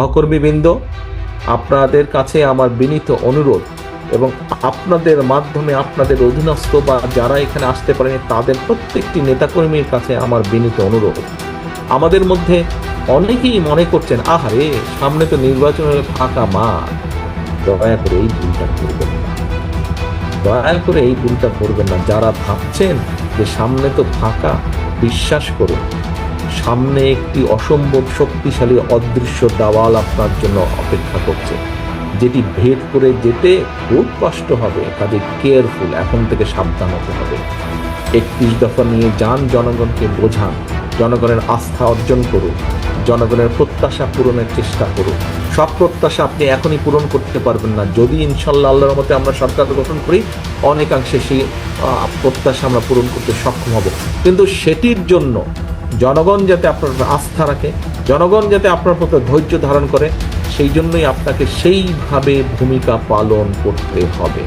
সহকর্মীবৃন্দ, আপনাদের কাছে আমার বিনীত অনুরোধ এবং আপনাদের মাধ্যমে আপনাদের অধীনস্থ বা যারা এখানে আসতে পারেনি তাদের প্রত্যেকটি নেতাকর্মীর কাছে আমার বিনীত অনুরোধ, আমাদের মধ্যে অনেকেই মনে করছেন আহারে সামনে তো নির্বাচনের ফাঁকা মাঠ, দয়া করে এই ভুলটা করবেন না, দয়া করে এই ভুলটা করবেন না। যারা ভাবছেন যে সামনে তো ফাঁকা, বিশ্বাস করুন সামনে একটি অসম্ভব শক্তিশালী অদৃশ্য দেওয়াল আপনার জন্য অপেক্ষা করছে, যেটি ভেদ করে যেতে খুব কষ্ট হবে। কাজে কেয়ারফুল, এখন থেকে সাবধান হতে হবে। 31 দফা নিয়ে যান, জনগণকে বোঝান, জনগণের আস্থা অর্জন করুন, জনগণের প্রত্যাশা পূরণের চেষ্টা করুন। সব প্রত্যাশা আপনি এখনই পূরণ করতে পারবেন না, যদি ইনশাল্লাহ আল্লাহর মতে আমরা সরকার গঠন করি অনেকাংশে সেই প্রত্যাশা আমরা পূরণ করতে সক্ষম হব। কিন্তু সেটির জন্য জনগণ যাতে আপনার আস্থা রাখে, জনগণ যাতে আপনার প্রতি ধৈর্য ধারণ করে, সেই জন্যই আপনাকে সেইভাবে ভূমিকা পালন করতে হবে।